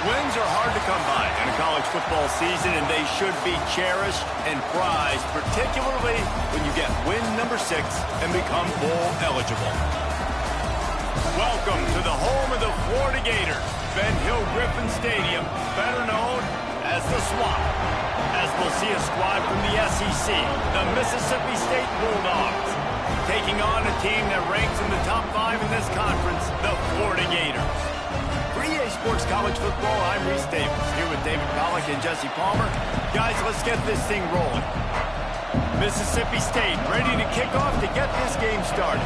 Wins are hard to come by in a college football season, and they should be cherished and prized, particularly when you get win number 6 and become bowl eligible. Welcome to the home of the Florida Gators, Ben Hill Griffin Stadium, better known as the Swamp, as we'll see a squad from the SEC, the Mississippi State Bulldogs, taking on a team that ranks in the top 5 in this conference, the Florida Gators. For EA Sports College Football, I'm Reese Davis, here with David Pollack and Jesse Palmer. Guys, let's get this thing rolling. Mississippi State ready to kick off to get this game started.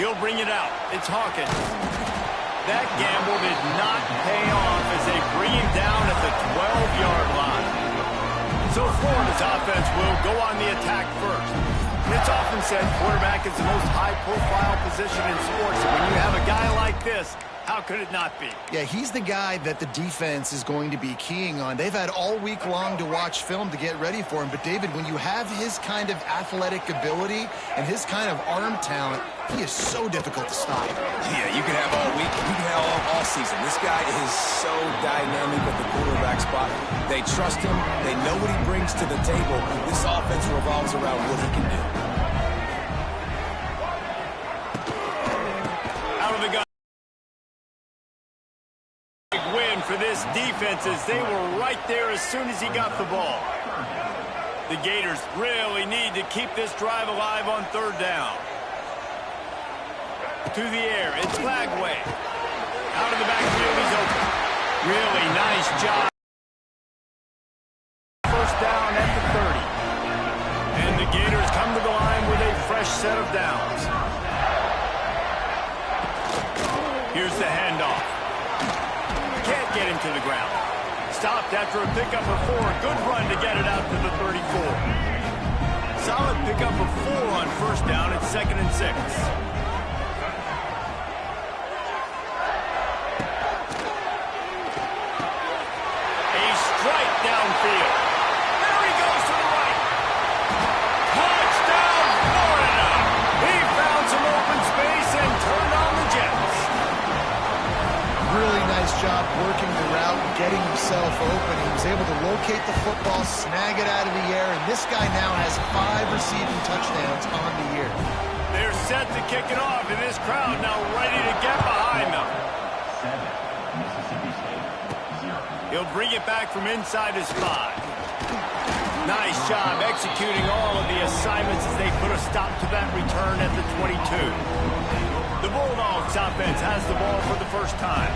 He'll bring it out. It's Hawkins. That gamble did not pay off as they bring him down at the 12-yard line. So Florida's offense will go on the attack first. It's often said quarterback is the most high-profile position in sports, and when you have a guy like this, how could it not be? Yeah, he's the guy that the defense is going to be keying on. They've had all week long to watch film to get ready for him. But, David, when you have his kind of athletic ability and his kind of arm talent, he is so difficult to stop. Yeah, you can have all week. You can have all season. This guy is so dynamic at the quarterback spot. They trust him. They know what he brings to the table. This offense revolves around what he can do. Out of the gun. Win for this defense as they were right there as soon as he got the ball. The Gators really need to keep this drive alive on 3rd down. To the air, it's Flagway. Out of the backfield, he's open. Really nice job. 1st down at the 30. And the Gators come to the line with a fresh set of downs. Here's the handoff. Can't get him to the ground. Stopped after a pickup of 4. Good run to get it out to the 34. Solid pickup of 4 on 1st down. It's 2nd and 6. Downfield. There he goes to the right. Touchdown, Florida. He found some open space and turned on the Jets. Really nice job working the route and getting himself open. He was able to locate the football, snag it out of the air, and this guy now has 5 receiving touchdowns on the year. They're set to kick it off, and this crowd now ready to get behind them. He'll bring it back from inside his 5. Nice job executing all of the assignments as they put a stop to that return at the 22. The Bulldogs offense has the ball for the first time.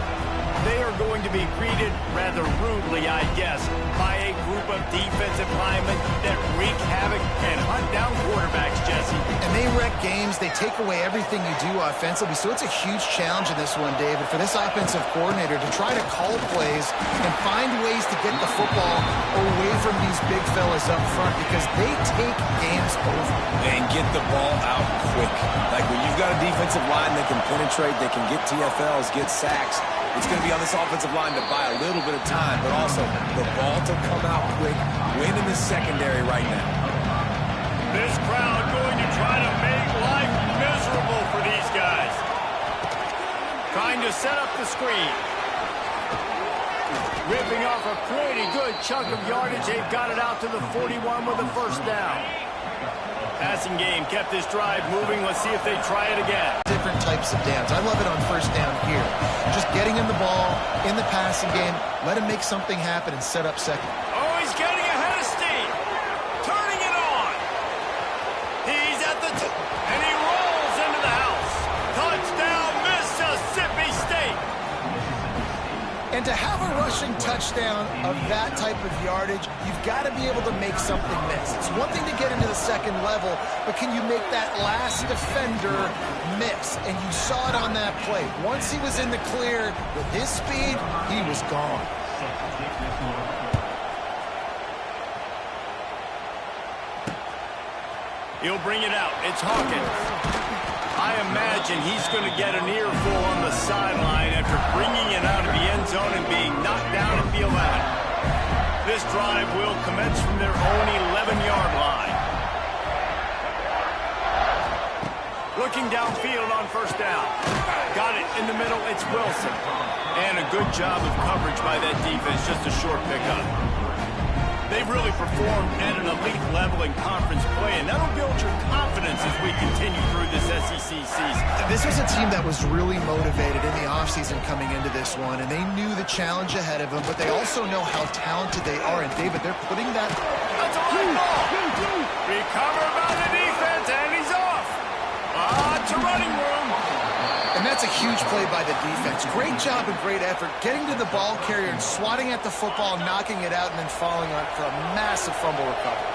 They are going to be greeted rather rudely, I guess, by a group of defensive linemen that wreak havoc and hunt down quarterbacks, Jesse. And they wreck games. They take away everything you do offensively. So it's a huge challenge in this one, David, for this offensive coordinator to try to call plays and find ways to get the football away from these big fellas up front because they take games over. And get the ball out quick. Like when you've got a defensive line that can penetrate, that can get TFLs, get sacks, it's going to be on this offensive line to buy a little bit of time, but also the ball to come out quick, win in the secondary right now. This crowd going to try to make life miserable for these guys. Trying to set up the screen. Ripping off a pretty good chunk of yardage. They've got it out to the 41 with a 1st down. Passing game kept this drive moving. Let's see if they try it again. Different types of downs. I love it on 1st down here. Just getting him the ball in the passing game, let him make something happen and set up 2nd. Oh, he's getting ahead of steam. Turning it on. He's at the and he rolls into the house. Touchdown, Mississippi State. And to have a rushing touchdown of that type of yardage, you've got to be able to make something miss. It's one thing to get into the 2nd level, but can you make that last defender miss? And you saw it on that play. Once he was in the clear with his speed, he was gone. He'll bring it out. It's Hawkins. I imagine he's going to get an earful on the sideline after bringing it out of the end zone and being knocked down at the 11. This drive will commence from their own 11-yard line. Looking downfield on first down. Got it in the middle. It's Wilson. And a good job of coverage by that defense. Just a short pickup. They've really performed at an elite level in conference play, and that'll build your confidence as we continue through this SEC season. This was a team that was really motivated in the offseason coming into this one, and they knew the challenge ahead of them, but they also know how talented they are. And, David, they're putting that... That's a high ball. Recovered by the defense, and he's off. To running room. And that's a huge play by the defense. Great job and great effort getting to the ball carrier and swatting at the football, knocking it out, and then falling on it for a massive fumble recovery.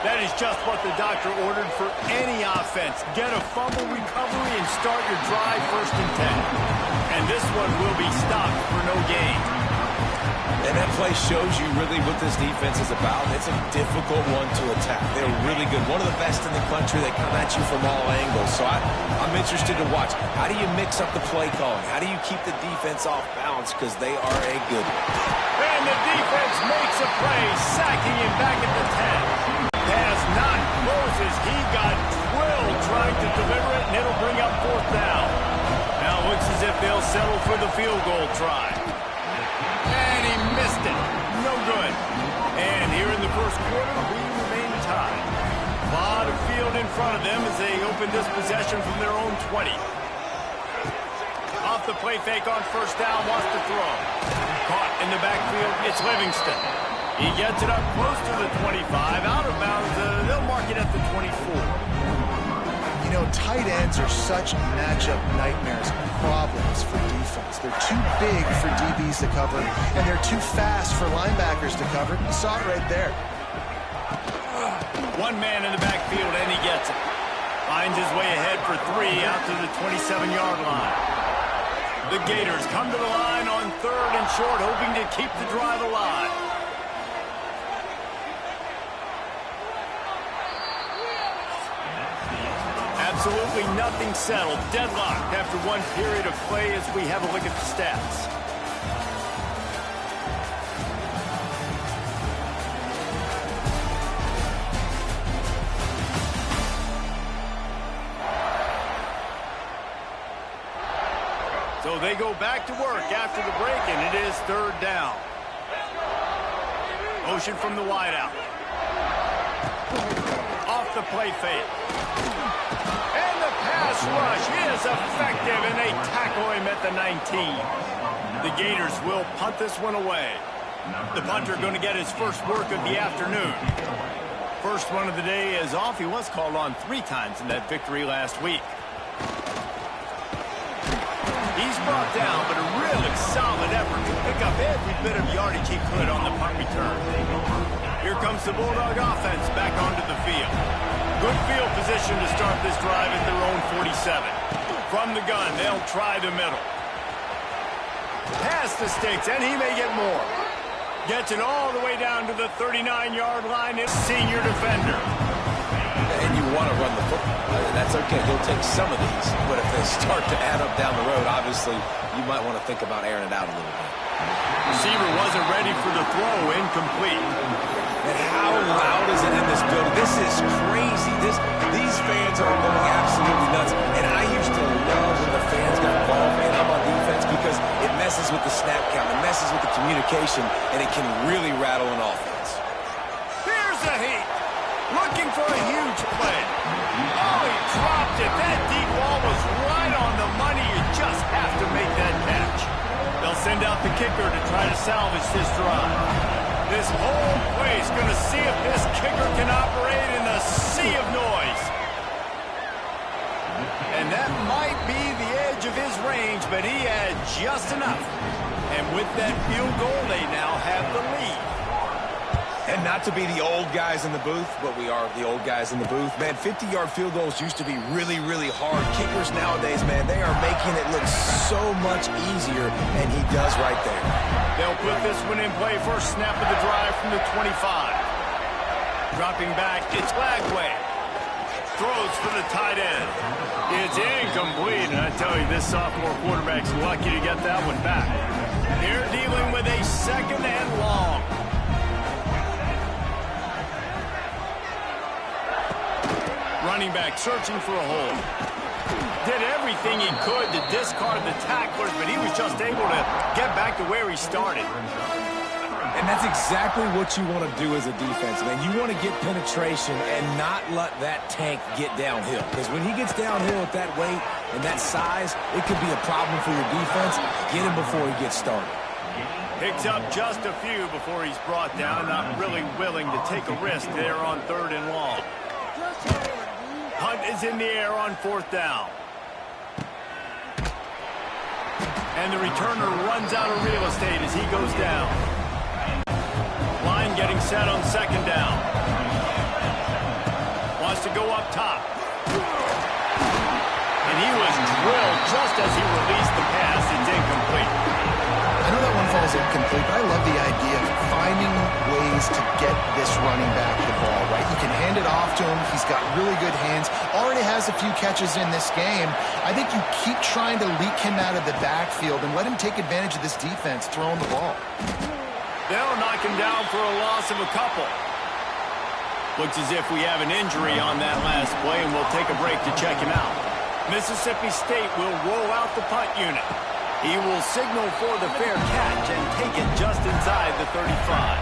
That is just what the doctor ordered for any offense. Get a fumble recovery and start your drive 1st and 10. And this one will be stopped for no gain. And that play shows you really what this defense is about. It's a difficult one to attack. They're really good. One of the best in the country. They come at you from all angles. So I'm interested to watch. How do you mix up the play calling? How do you keep the defense off balance? Because they are a good one. And the defense makes a play, sacking him back at the 10. Pass not Moses. He got drilled trying to deliver it, and it'll bring up 4th down. Now it looks as if they'll settle for the field goal try. And he missed it. No good. And here in the first quarter, we remain tied. A lot of field in front of them as they open this possession from their own 20. Off the play fake on first down, wants to throw. Caught in the backfield, it's Livingston. He gets it up close to the 25. Out of bounds, they'll mark it at the 24. You know, tight ends are such matchup nightmares, problems for defense. They're too big for DBs to cover, and they're too fast for linebackers to cover. You saw it right there. One man in the backfield, and he gets it. Finds his way ahead for 3 out to the 27-yard line. The Gators come to the line on 3rd and short, hoping to keep the drive alive. Absolutely nothing settled. Deadlocked after one period of play as we have a look at the stats. So they go back to work after the break, and it is 3rd down. Motion from the wideout. Off the play fake. And the pass rush is effective, and they tackle him at the 19. The Gators will punt this one away. The punter going to get his first work of the afternoon. First one of the day is off. He was called on 3 times in that victory last week. He's brought down, but a really solid effort to pick up every bit of yardage he could on the punt return. Here comes the Bulldog offense back onto the field. Good field position to start this drive at their own 47. From the gun, they'll try the middle. Pass the sticks, and he may get more. Gets it all the way down to the 39-yard line. It's senior defender. And you want to run the football. That's okay. He'll take some of these. But if they start to add up down the road, obviously, you might want to think about airing it out a little bit. Receiver wasn't ready for the throw. Incomplete. And how loud is it in this building? This is crazy. These fans are going absolutely nuts. And I used to love when the fans got involved, and I'm on defense, because it messes with the snap count. It messes with the communication, and it can really rattle an offense. Here's a heat. Looking for a huge play. Oh, he dropped it. That deep ball was right on the money. You just have to make that catch. They'll send out the kicker to try to salvage this drive. This whole place going to see if this kicker can operate in the sea of noise. And that might be the edge of his range, but he had just enough. And with that field goal, they now have the lead. And not to be the old guys in the booth, but we are the old guys in the booth. Man, 50-yard field goals used to be really, really hard. Kickers nowadays, man, they are making it look so much easier, and he does right there. They'll put this one in play. First snap of the drive from the 25. Dropping back, it's Lagway. Throws for the tight end. It's incomplete, and I tell you, this sophomore quarterback's lucky to get that one back. They're dealing with a 2nd and long. Running back searching for a hole. Did everything he could to discard the tacklers, but he was just able to get back to where he started. And that's exactly what you want to do as a defense, man. You want to get penetration and not let that tank get downhill. Because when he gets downhill at that weight and that size, it could be a problem for your defense. Get him before he gets started. Picks up just a few before he's brought down. Not really willing to take a risk there on 3rd and long. Hunt is in the air on 4th down. And the returner runs out of real estate as he goes down. Line getting set on 2nd down. Wants to go up top. And he was drilled just as he released the pass. It's incomplete. I know that one falls incomplete, but I love the idea of finding ways to get this running back the ball, right? You can hand it off to him. He's got really good hands. Already has a few catches in this game. I think you keep trying to leak him out of the backfield and let him take advantage of this defense throwing the ball. They'll knock him down for a loss of a couple. Looks as if we have an injury on that last play, and we'll take a break to check him out. Mississippi State will roll out the punt unit. He will signal for the fair catch and take it just inside the 35.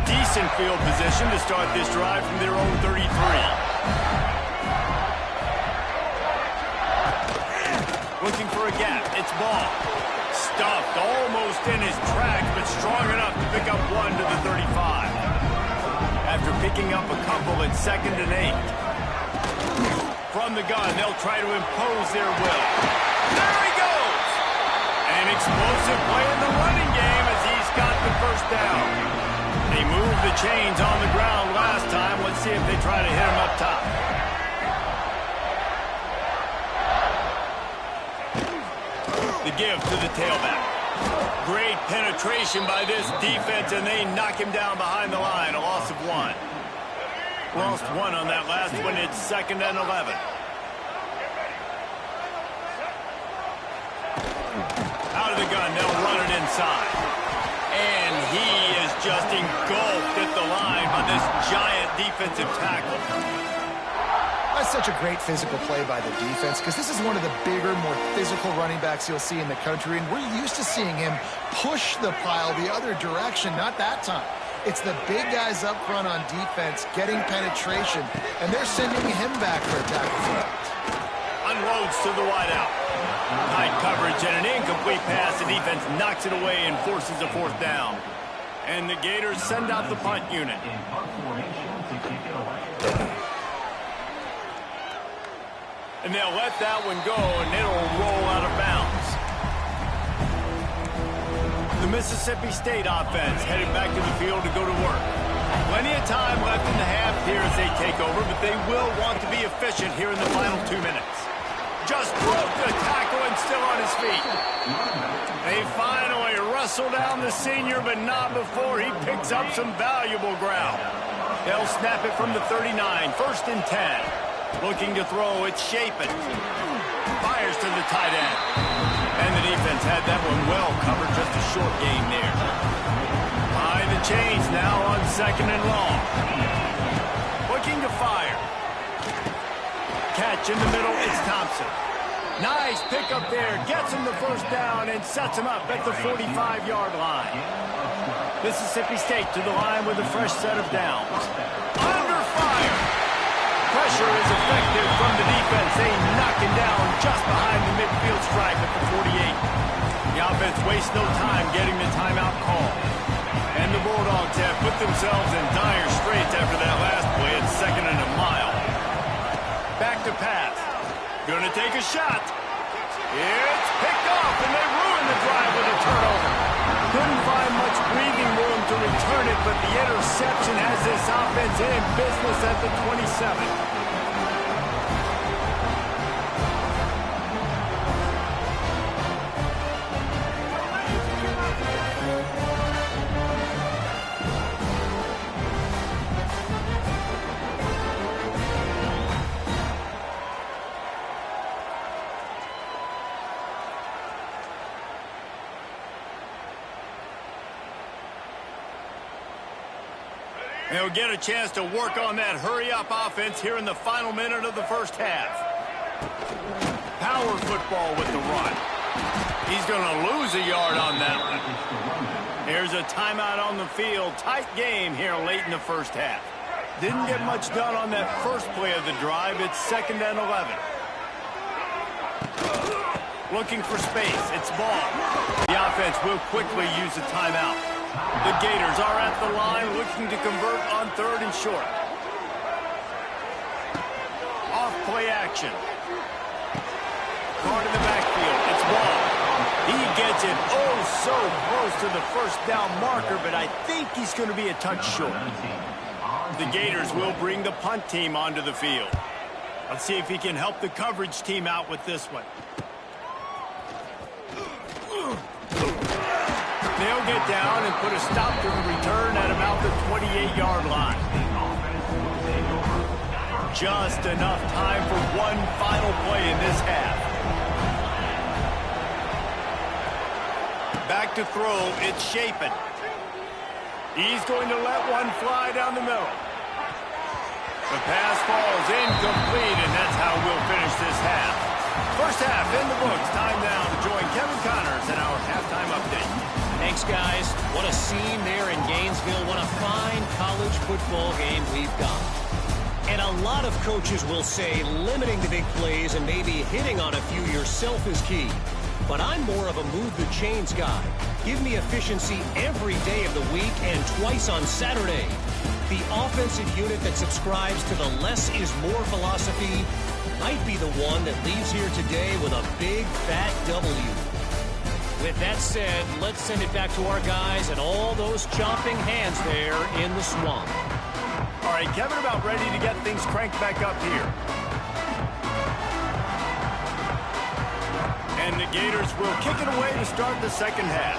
Decent field position to start this drive from their own 33. Looking for a gap. It's Ball. Stuffed almost in his tracks, but strong enough to pick up one to the 35. After picking up a couple at 2nd and 8. From the gun, they'll try to impose their will. There he goes! An explosive play in the running game as he's got the 1st down. They moved the chains on the ground last time. Let's see if they try to hit him up top. The give to the tailback. Great penetration by this defense, and they knock him down behind the line. A loss of 1. Lost 1 on that last one. It's 2nd and 11. Out of the gun, they'll run it inside. And he is just engulfed at the line by this giant defensive tackle. That's such a great physical play by the defense because this is one of the bigger, more physical running backs you'll see in the country, and we're used to seeing him push the pile the other direction, not that time. It's the big guys up front on defense getting penetration, and they're sending him back for a tackle for that. Unloads to the wideout. Tight coverage and an incomplete pass. The defense knocks it away and forces a 4th down. And the Gators send out the punt unit. And they'll let that one go, and it'll roll out of bounds. The Mississippi State offense headed back to the field to go to work. Plenty of time left in the half here as they take over, but they will want to be efficient here in the final 2 minutes. Just broke the tackle and still on his feet. They finally wrestle down the senior, but not before he picks up some valuable ground. They'll snap it from the 39, 1st and 10. Looking to throw, it's Shapen. Fires to the tight end. And the defense had that one well covered, just a short gain there. Behind the chains now on 2nd and long. Looking to fire. Catch in the middle, it's Thompson. Nice pickup there, gets him the 1st down and sets him up at the 45-yard line. Mississippi State to the line with a fresh set of downs. Under fire. Pressure is effective from the defense. They knock him down just behind the midfield stripe at the 48. The offense wastes no time getting the timeout call. And the Bulldogs have put themselves in dire straits after that last play. It's 2nd and a mile. Back to pass. Gonna take a shot. It's picked off, and they ruin the drive with a turnover. Couldn't find much breathing room to return it, but the interception has this offense in business at the 27. They'll get a chance to work on that hurry-up offense here in the final minute of the first half. Power football with the run. He's going to lose a yard on that one. Here's a timeout on the field. Tight game here late in the first half. Didn't get much done on that first play of the drive. It's 2nd and 11. Looking for space. It's ball. The offense will quickly use a timeout. The Gators are at the line looking to convert on 3rd and short. Off play action. Card in the backfield. It's ball. He gets it so close to the first down marker, but I think he's going to be a touch short. The Gators will bring the punt team onto the field. Let's see if he can help the coverage team out with this one. They'll get down and put a stop to the return at about the 28-yard line. Just enough time for one final play in this half. Back to throw, it's Shapen. He's going to let one fly down the middle. The pass falls incomplete, and that's how we'll finish this half. First half in the books. Time now to join Kevin Connors in our halftime update. Thanks, guys. What a scene there in Gainesville. What a fine college football game we've got. And a lot of coaches will say limiting the big plays and maybe hitting on a few yourself is key. But I'm more of a move the chains guy. Give me efficiency every day of the week and twice on Saturday. The offensive unit that subscribes to the less is more philosophy might be the one that leaves here today with a big, fat W. With that said, let's send it back to our guys and all those chomping hands there in the swamp. All right, Kevin, about ready to get things cranked back up here. And the Gators will kick it away to start the second half.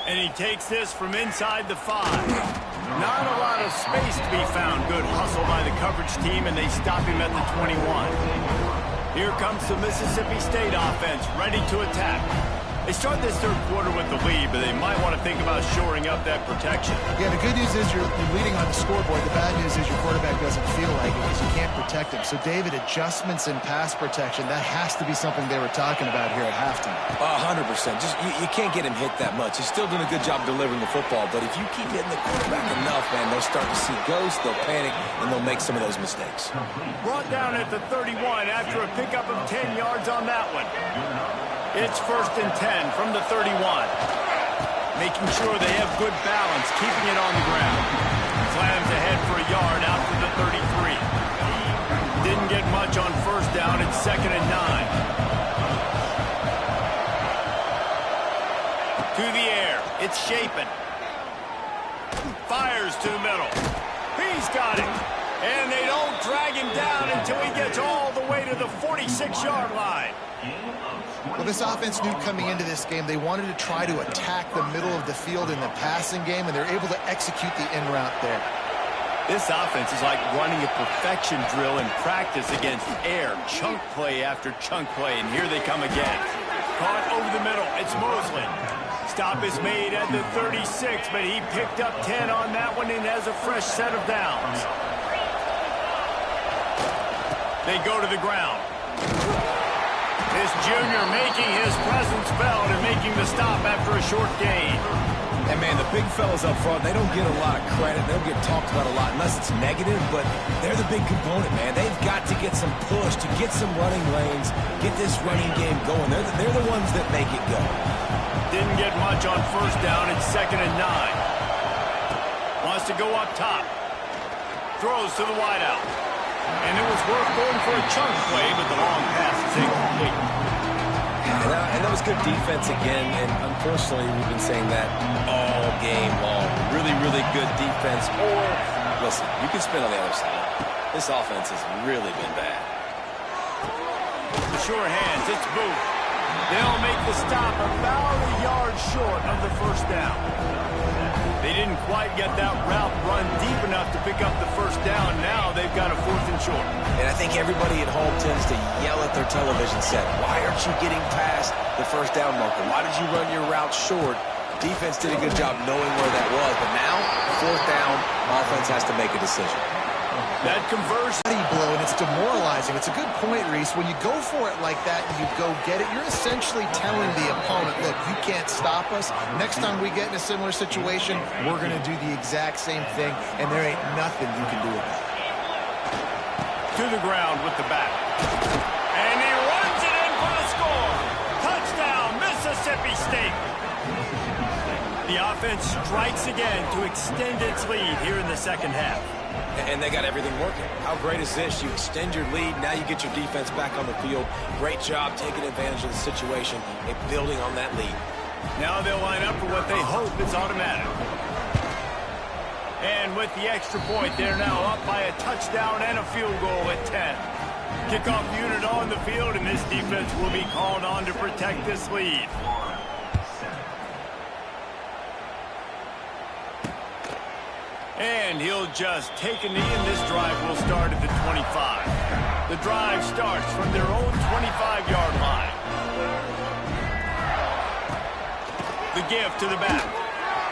And he takes this from inside the 5. Not a lot of space to be found. Good hustle by the coverage team, and they stop him at the 21. Here comes the Mississippi State offense, ready to attack. They start this third quarter with the lead, but they might want to think about shoring up that protection. Yeah, the good news is you're leading on the scoreboard. The bad news is your quarterback doesn't feel like it because you can't protect him. So, David, adjustments in pass protection, that has to be something they were talking about here at halftime. 100%. Just you can't get him hit that much. He's still doing a good job delivering the football, but if you keep hitting the quarterback enough, man, they'll start to see ghosts, they'll panic, and they'll make some of those mistakes. Brought down at the 31 after a pickup of 10 yards on that one. It's 1st and 10 from the 31. Making sure they have good balance, keeping it on the ground. Slams ahead for a yard out to the 33. Didn't get much on first down. It's 2nd and 9. To the air. It's Shapen. Fires to the middle. He's got it. And they don't drag him down until he gets all the way to the 46-yard line. Well, this offense knew coming into this game they wanted to try to attack the middle of the field in the passing game, and they're able to execute the in route there. This offense is like running a perfection drill in practice against air, chunk play after chunk play, and here they come again. Caught over the middle. It's Mosley. Stop is made at the 36, but he picked up 10 on that one and has a fresh set of downs. They go to the ground. This junior making his presence felt and making the stop after a short gain. And, man, the big fellas up front, they don't get a lot of credit. They don't get talked about a lot unless it's negative, but they're the big component, man. They've got to get some push, to get some running lanes, get this running game going. They're the ones that make it go. Didn't get much on first down. It's 2nd and 9. Wants to go up top. Throws to the wideout. And it was worth going for a chunk play, but the long pass is incomplete. And that was good defense again, and unfortunately we've been saying that all game long. Really, really good defense. Or, listen, you can spin on the other side. This offense has really been bad. The sure hands, it's Booth. They'll make the stop about a yard short of the first down. They didn't quite get that route run deep enough to pick up the first down. Now they've got a 4th and short. And I think everybody at home tends to yell at their television set, why aren't you getting past the first down marker? Why did you run your route short? Defense did a good job knowing where that was, but now, 4th down, offense has to make a decision. That conversion. Body blow, and it's demoralizing. It's a good point, Reese. When you go for it like that and you go get it, you're essentially telling the opponent, look, you can't stop us. Next time we get in a similar situation, we're going to do the exact same thing, and there ain't nothing you can do about it. To the ground with the back. And he runs it in for the score. Touchdown, Mississippi State. The offense strikes again to extend its lead here in the second half. And they got everything working. How great is this? You extend your lead. Now you get your defense back on the field. Great job taking advantage of the situation and building on that lead. Now they'll line up for what they hope is automatic. And with the extra point, they're now up by a touchdown and a field goal at 10. Kickoff unit on the field, and this defense will be called on to protect this lead. And he'll just take a knee, and this drive will start at the 25. The drive starts from their own 25-yard line. The give to the back.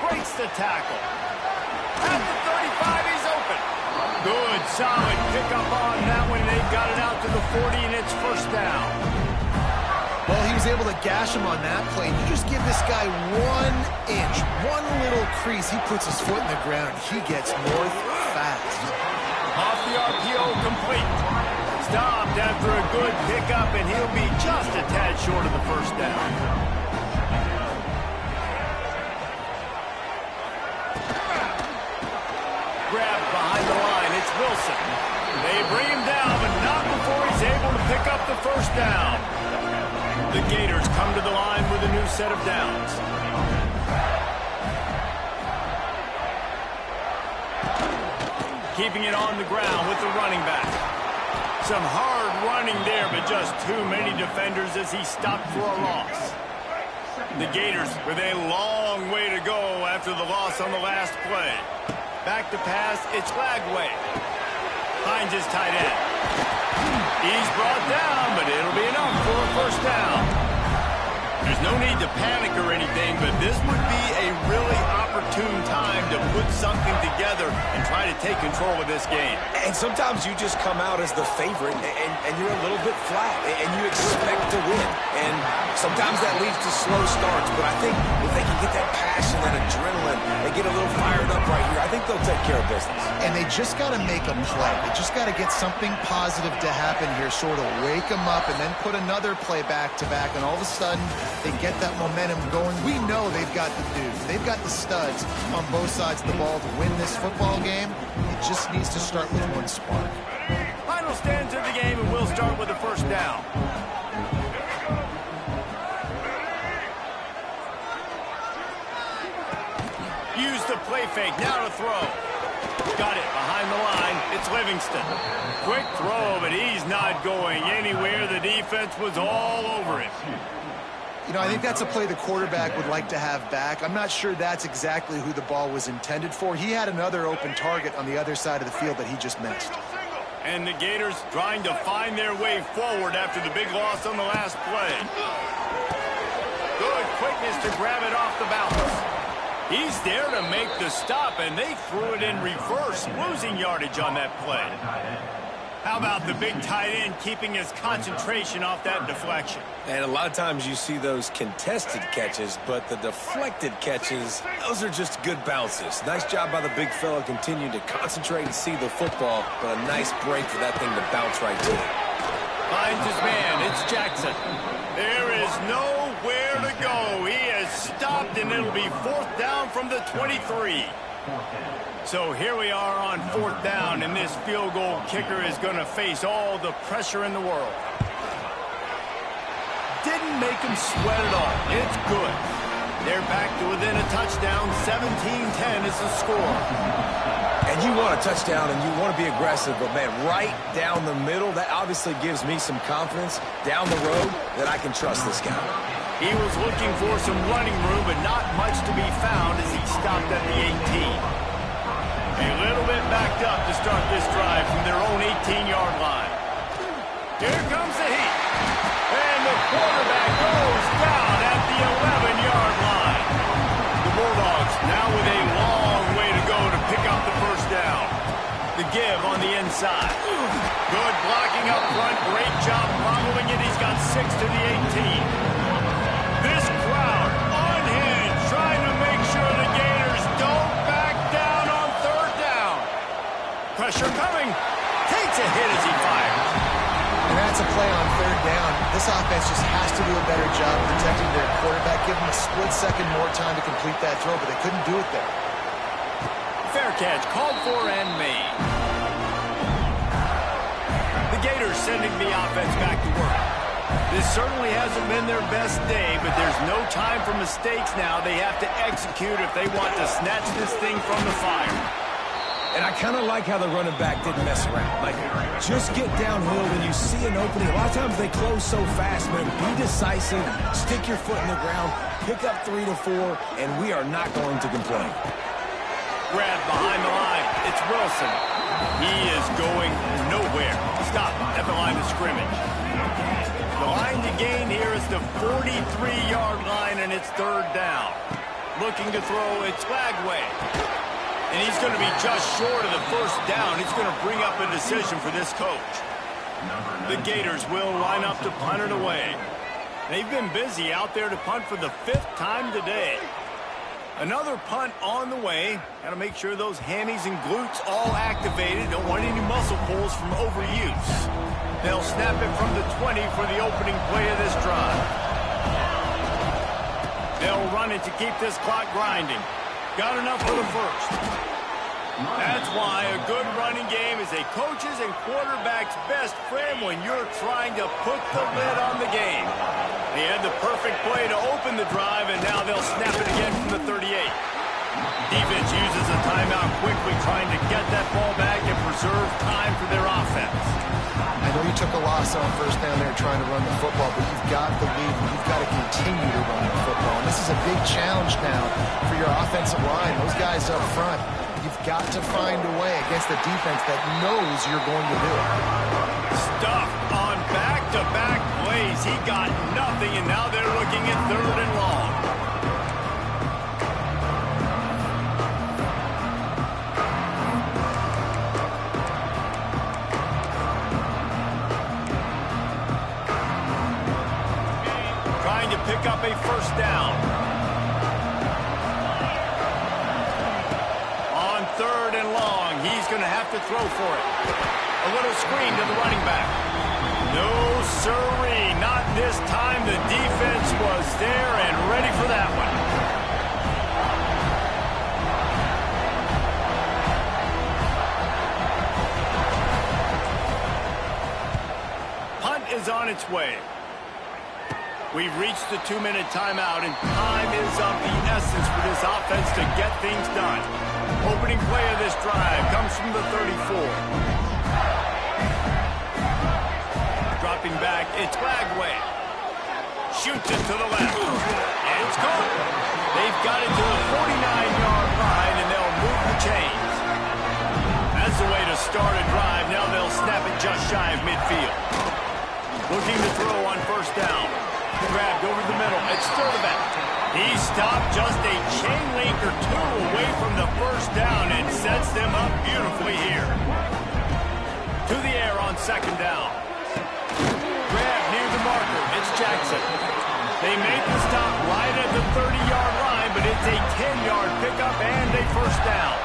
Breaks the tackle. At the 35, he's open. Good, solid pickup on that one. They've got it out to the 40, and it's 1st down. Well, he was able to gash him on that play. You just give this guy 1 inch, one little crease. He puts his foot in the ground. He gets north fast. Off the RPO, complete. Stopped after a good pickup, and he'll be just a tad short of the 1st down. Grabbed behind the line. It's Wilson. They bring him down, but not before he's able to pick up the 1st down. The Gators come to the line with a new set of downs. Keeping it on the ground with the running back. Some hard running there, but just too many defenders as he stopped for a loss. The Gators with a long way to go after the loss on the last play. Back to pass, it's Lagway. Finds his tight end. He's brought down, but it'll be enough for a 1st down. There's no need to panic or anything, but this would be a really opportune time to put something together and try to take control of this game. And sometimes you just come out as the favorite, and you're a little bit flat, and you expect to win. And sometimes that leads to slow starts, but I think if they can get that passion, that adrenaline, they get a little fired up right here, I think they'll take care of business. And they just got to make a play. They just got to get something positive to happen here, sort of wake them up, and then put another play back-to-back, and all of a sudden they get that momentum going. We know they've got the dudes. They've got the studs on both sides of the ball to win this football game. It just needs to start with one spark. Final stands of the game, and we'll start with the 1st down. Use the play fake, now to throw. Got it behind the line. It's Livingston. Quick throw, but he's not going anywhere. The defense was all over it. You know, I think that's a play the quarterback would like to have back. I'm not sure that's exactly who the ball was intended for. He had another open target on the other side of the field that he just missed. And the Gators trying to find their way forward after the big loss on the last play. Good quickness to grab it off the bounce. He's there to make the stop, and they threw it in reverse, losing yardage on that play. How about the big tight end keeping his concentration off that deflection? And a lot of times you see those contested catches, but the deflected catches, those are just good bounces. Nice job by the big fella continuing to concentrate and see the football, but a nice break for that thing to bounce right to it. Finds his man. It's Jackson. There is nowhere to go. He has stopped, and it'll be 4th down from the 23. So here we are on 4th down, and this field goal kicker is going to face all the pressure in the world. Didn't make him sweat at all. It's good. They're back to within a touchdown. 17-10 is the score. And you want a touchdown, and you want to be aggressive, but, man, right down the middle, that obviously gives me some confidence down the road that I can trust this guy. He was looking for some running room, but not much to be found as he stopped at the 18. A little bit backed up to start this drive from their own 18-yard line. Here comes the heat. And the quarterback goes down at the 11-yard line. The give on the inside. Good blocking up front. Great job following it. He's got 6 to the 18. This crowd unhinged, trying to make sure the Gators don't back down on third down. Pressure coming. Takes a hit as he fires. And that's a play on third down. This offense just has to do a better job protecting their quarterback. Give him a split second more time to complete that throw, but they couldn't do it there. Fair catch, called for and made. The Gators sending the offense back to work. This certainly hasn't been their best day, but there's no time for mistakes now. They have to execute if they want to snatch this thing from the fire. And I kind of like how the running back didn't mess around. Like, just get downhill when you see an opening. A lot of times they close so fast, man. Be decisive, stick your foot in the ground, pick up 3 to 4, and we are not going to complain. Grab behind the line. It's Wilson. He is going nowhere. Stop at the line of scrimmage. The line to gain here is the 43-yard line, and it's third down. Looking to throw, it's Lagway. And he's going to be just short of the first down. It's going to bring up a decision for this coach. The Gators will line up to punt it away. They've been busy out there to punt for the 5th time today. Another punt on the way. Got to make sure those hammies and glutes all activated. Don't want any muscle pulls from overuse. They'll snap it from the 20 for the opening play of this drive. They'll run it to keep this clock grinding. Got enough for the first. That's why a good running game is a coach's and quarterback's best friend when you're trying to put the lid on the game. They had the perfect play to open the drive, and now they'll snap it again from the 38. Defense uses a timeout quickly, trying to get that ball back and preserve time for their offense. I know you took a loss on first down there trying to run the football, but you've got the lead, and you've got to continue to run the football. And this is a big challenge now for your offensive line. Those guys up front, you've got to find a way against the defense that knows you're going to do it. Stuff on back-to-back plays. He got nothing, and now they're looking at third and long. Trying to pick up a first down. On third and long, he's going to have to throw for it. A little screen to the running back. No, sirree, not this time. The defense was there and ready for that one. Punt is on its way. We've reached the 2-minute timeout, and time is of the essence for this offense to get things done. Opening play of this drive comes from the 34. Dropping back, it's Lagway. Shoots it to the left. And it's caught. They've got it to the 49-yard line, and they'll move the chains. That's the way to start a drive. Now they'll snap it just shy of midfield. Looking to throw on first down. Grabbed over the middle. It's Sturdivant. He stopped just a chain link or two away from the first down and sets them up beautifully here. To the air on second down. Grab near the marker. It's Jackson. They make the stop right at the 30-yard line, but it's a 10-yard pickup and a first down.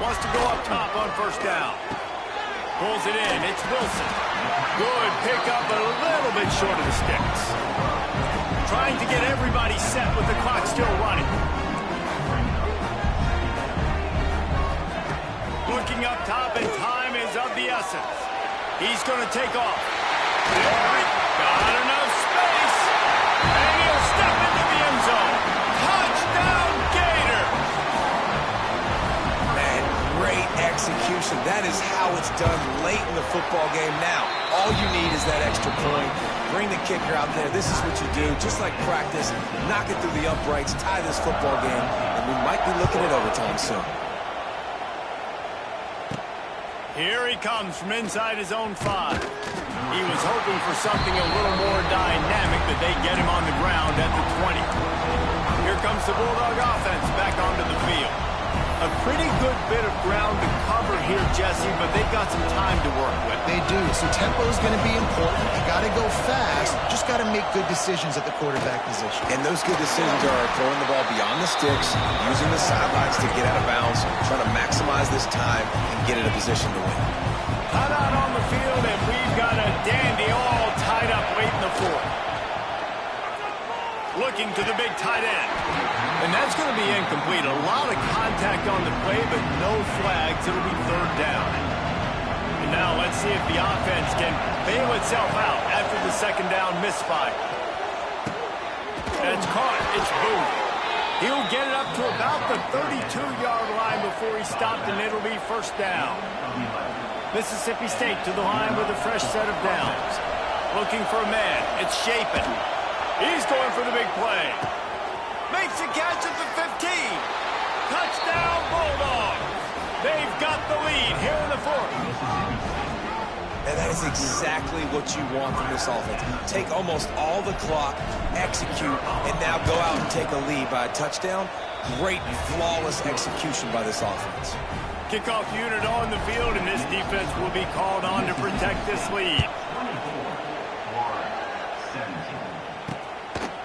Wants to go up top on first down. Pulls it in. It's Wilson. Good pickup, but a little bit short of the sticks. Trying to get everybody set with the clock still running. Looking up top, and time is of the essence. He's going to take off. Got enough space. And he'll step into the end zone. Touchdown, Gator! Man, great execution. That is how it's done late in the football game now. All you need is that extra point. Bring the kicker out there. This is what you do. Just like practice, knock it through the uprights, tie this football game, and we might be looking at overtime soon. Here he comes from inside his own 5. He was hoping for something a little more dynamic, but they get him on the ground at the 20. Here comes the Bulldog offense back onto the field. A pretty good bit of ground to cover here, Jesse, but they've got some time to work with. They do. So tempo is going to be important. You got to go fast. Just got to make good decisions at the quarterback position. And those good decisions are throwing the ball beyond the sticks, using the sidelines to get out of bounds, trying to maximize this time and get in a position to win. Hot out on the field, and we've got a dandy all tied up late in the fourth. Looking to the big tight end. And that's going to be incomplete. A lot of contact on the play, but no flags. It'll be third down. And now let's see if the offense can bail itself out after the second down misfire. That's caught. It's Booth. He'll get it up to about the 32-yard line before he stopped, and it'll be first down. Mississippi State to the line with a fresh set of downs. Looking for a man. It's Shapen. He's going for the big play. Makes a catch at the 15. Touchdown, Bulldogs. They've got the lead here in the fourth. And that is exactly what you want from this offense. Take almost all the clock, execute, and now go out and take a lead by a touchdown. Great, flawless execution by this offense. Kickoff unit on the field, and this defense will be called on to protect this lead.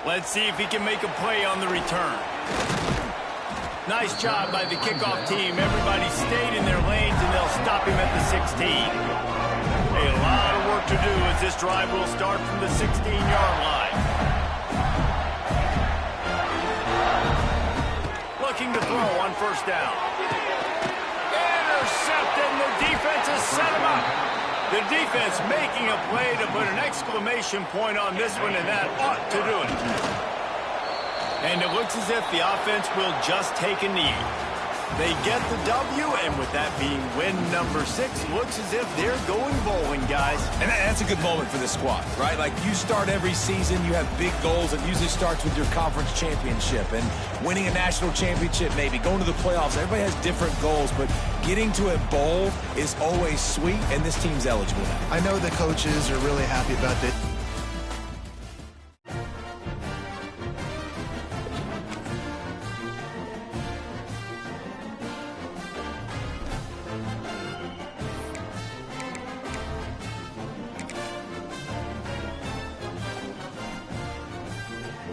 Let's see if he can make a play on the return. Nice job by the kickoff team. Everybody stayed in their lanes, and they'll stop him at the 16. A lot of work to do as this drive will start from the 16-yard line. Looking to throw on first down. Intercepted, and the defense has set him up. The defense making a play to put an exclamation point on this one, and that ought to do it. And it looks as if the offense will just take a knee. They get the W, and with that being win number 6, looks as if they're going bowling, guys. And that's a good moment for this squad, right? Like, you start every season, you have big goals. It usually starts with your conference championship and winning a national championship, maybe going to the playoffs. Everybody has different goals, but getting to a bowl is always sweet, and this team's eligible now. I know the coaches are really happy about this.